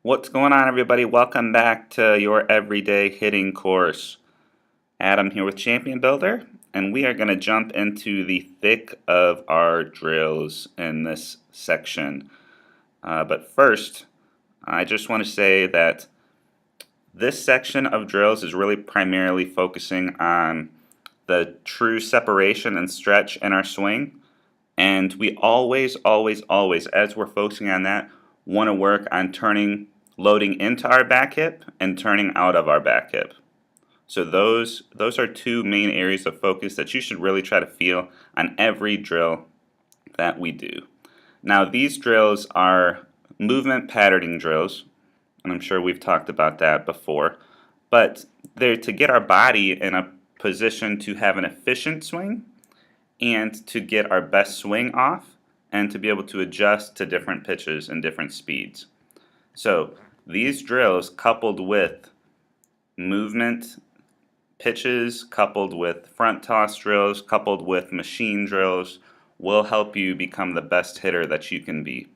What's going on, everybody? Welcome back to your everyday hitting course. Adam here with Champion Builder, and we are going to jump into the thick of our drills in this section. But first, I just want to say that this section of drills is really primarily focusing on the true separation and stretch in our swing. And we always, as we're focusing on that, want to work on loading into our back hip and turning out of our back hip. So those are two main areas of focus that you should really try to feel on every drill that we do. Now these drills are movement patterning drills, and I'm sure we've talked about that before, but they're to get our body in a position to have an efficient swing and to get our best swing off and to be able to adjust to different pitches and different speeds. So these drills, coupled with movement pitches, coupled with front toss drills, coupled with machine drills, will help you become the best hitter that you can be.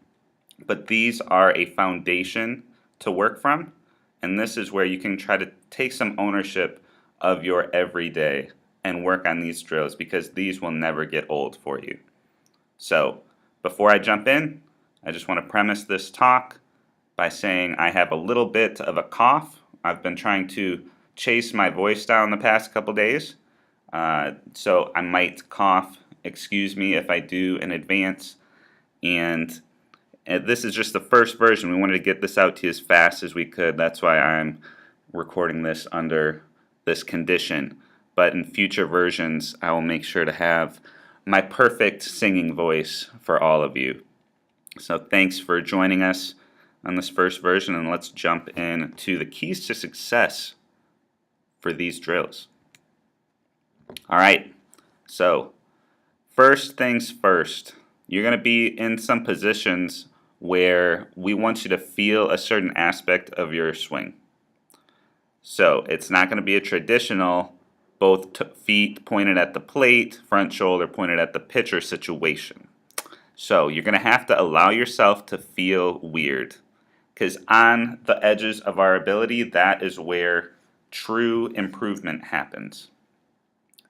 But these are a foundation to work from, and this is where you can try to take some ownership of your everyday and work on these drills, because these will never get old for you. So before I jump in, I just want to premise this talk by saying I have a little bit of a cough. I've been trying to chase my voice down the past couple days, so I might cough. Excuse me if I do in advance. And this is just the first version. We wanted to get this out to you as fast as we could. That's why I'm recording this under this condition. But in future versions, I will make sure to have my perfect singing voice for all of you. So thanks for joining us on this first version, and let's jump into the keys to success for these drills. All right, so first things first, you're going to be in some positions where we want you to feel a certain aspect of your swing. So it's not going to be a traditional both feet pointed at the plate, front shoulder pointed at the pitcher situation. So you're going to have to allow yourself to feel weird, because on the edges of our ability, that is where true improvement happens.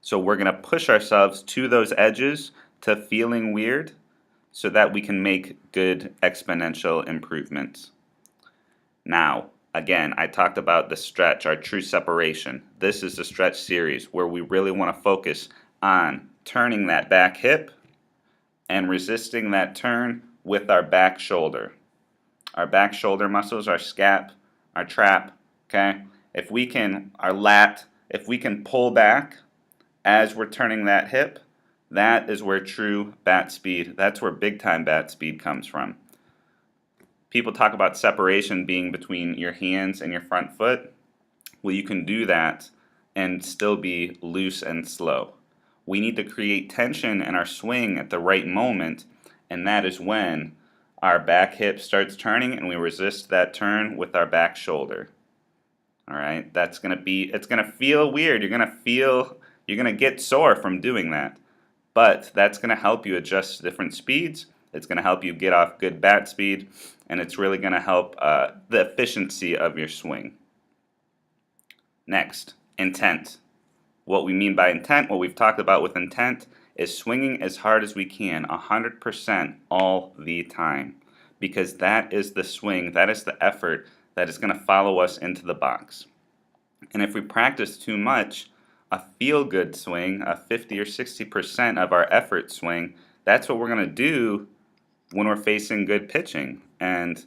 So we're going to push ourselves to those edges to feeling weird so that we can make good exponential improvements. Now, again, I talked about the stretch, our true separation. This is the stretch series where we really want to focus on turning that back hip and resisting that turn with our back shoulder. Our back shoulder muscles, our scap, our trap, okay? If we can pull back as we're turning that hip, that is where true bat speed, that's where big time bat speed comes from. People talk about separation being between your hands and your front foot. Well, you can do that and still be loose and slow. We need to create tension in our swing at the right moment, and that is when our back hip starts turning and we resist that turn with our back shoulder. All right, it's going to feel weird. You're going to get sore from doing that. But that's going to help you adjust to different speeds. It's going to help you get off good bat speed, and it's really going to help the efficiency of your swing. Next, intent. What we mean by intent, what we've talked about with intent, is swinging as hard as we can, 100% all the time, because that is the swing, that is the effort that is going to follow us into the box. And if we practice too much, a feel-good swing, a 50 or 60% of our effort swing, that's what we're going to do when we're facing good pitching. And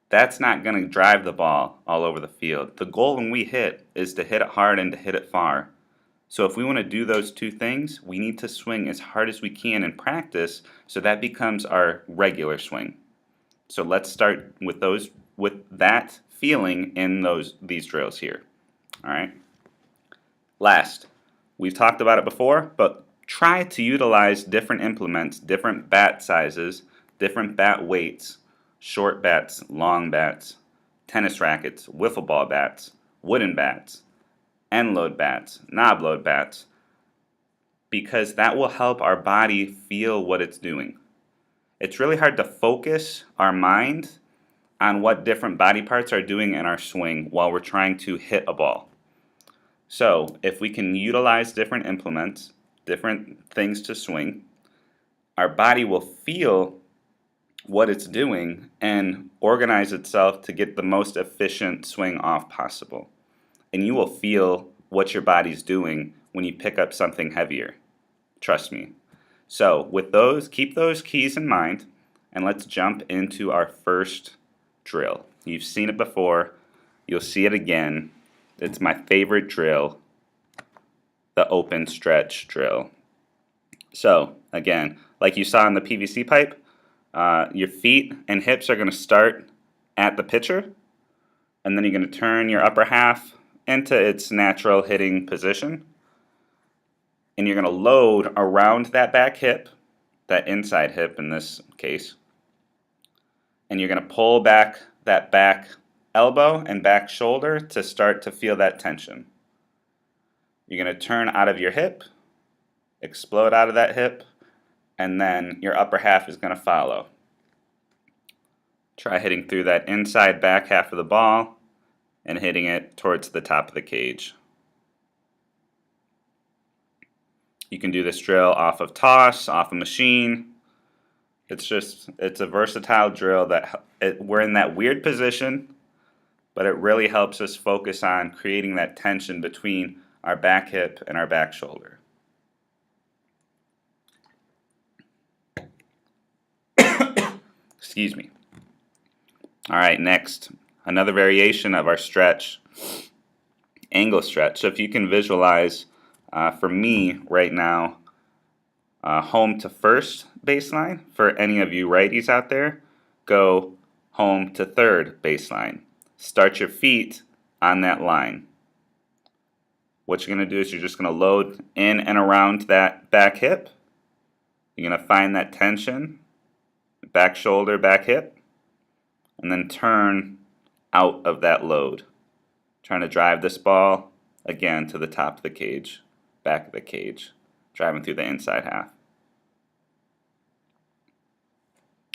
that's not going to drive the ball all over the field. The goal when we hit is to hit it hard and to hit it far. So if we want to do those two things, we need to swing as hard as we can in practice so that becomes our regular swing. So let's start with that feeling in these drills here. All right. Last, we've talked about it before, but try to utilize different implements, different bat sizes, different bat weights, short bats, long bats, tennis rackets, wiffle ball bats, wooden bats, end load bats, knob load bats, because that will help our body feel what it's doing. It's really hard to focus our mind on what different body parts are doing in our swing while we're trying to hit a ball. So if we can utilize different implements, different things to swing, our body will feel what it's doing and organize itself to get the most efficient swing off possible. And you will feel what your body's doing when you pick up something heavier. Trust me. So with those, keep those keys in mind, and let's jump into our first drill. You've seen it before. You'll see it again. It's my favorite drill, the open stretch drill. So again, like you saw in the PVC pipe, your feet and hips are going to start at the pitcher, and then you're going to turn your upper half into its natural hitting position, and you're going to load around that back hip, that inside hip in this case, and you're going to pull back that back elbow and back shoulder to start to feel that tension. You're going to turn out of your hip, explode out of that hip, and then your upper half is going to follow. Try hitting through that inside back half of the ball and hitting it towards the top of the cage. You can do this drill off of toss, off a machine. It's a versatile drill that we're in that weird position, but it really helps us focus on creating that tension between our back hip and our back shoulder. Excuse me. All right, next, another variation of our stretch, angle stretch. So if you can visualize, for me right now, home to first baseline. For any of you righties out there, go home to third baseline. Start your feet on that line. What you're going to do is you're just going to load in and around that back hip. You're going to find that tension, back shoulder, back hip, and then turn out of that load. Trying to drive this ball again to the top of the cage, back of the cage, driving through the inside half.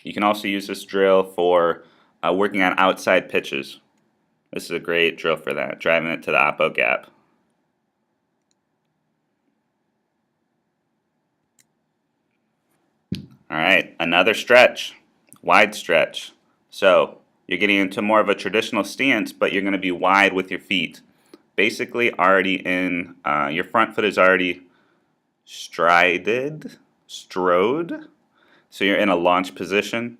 You can also use this drill for working on outside pitches. This is a great drill for that, driving it to the oppo gap. All right, another stretch, wide stretch. So you're getting into more of a traditional stance, but you're going to be wide with your feet. Basically already in, your front foot is already strode. So you're in a launch position.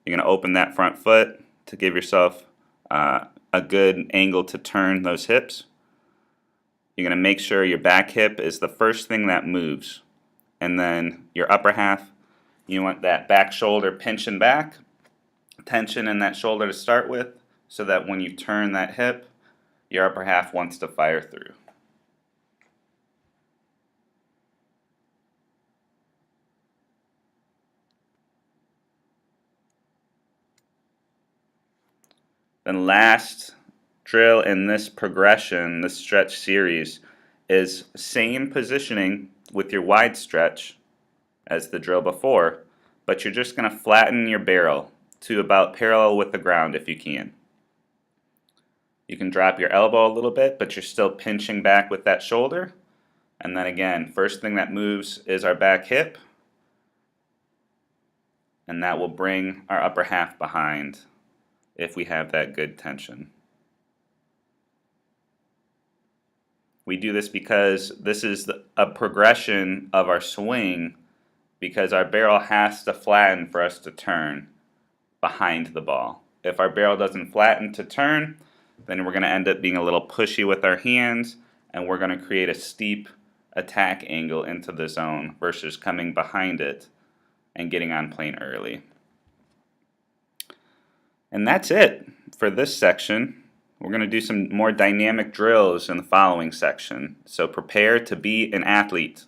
You're going to open that front foot to give yourself a good angle to turn those hips. You're going to make sure your back hip is the first thing that moves. And then your upper half, you want that back shoulder pinching back, tension in that shoulder to start with, so that when you turn that hip, your upper half wants to fire through. Then last drill in this progression, this stretch series, is same positioning with your wide stretch as the drill before, but you're just going to flatten your barrel to about parallel with the ground if you can. You can drop your elbow a little bit, but you're still pinching back with that shoulder. And then again, first thing that moves is our back hip, and that will bring our upper half behind if we have that good tension. We do this because this is a progression of our swing, because our barrel has to flatten for us to turn behind the ball. If our barrel doesn't flatten to turn, then we're going to end up being a little pushy with our hands, and we're going to create a steep attack angle into the zone versus coming behind it and getting on plane early. And that's it for this section. We're going to do some more dynamic drills in the following section. So prepare to be an athlete.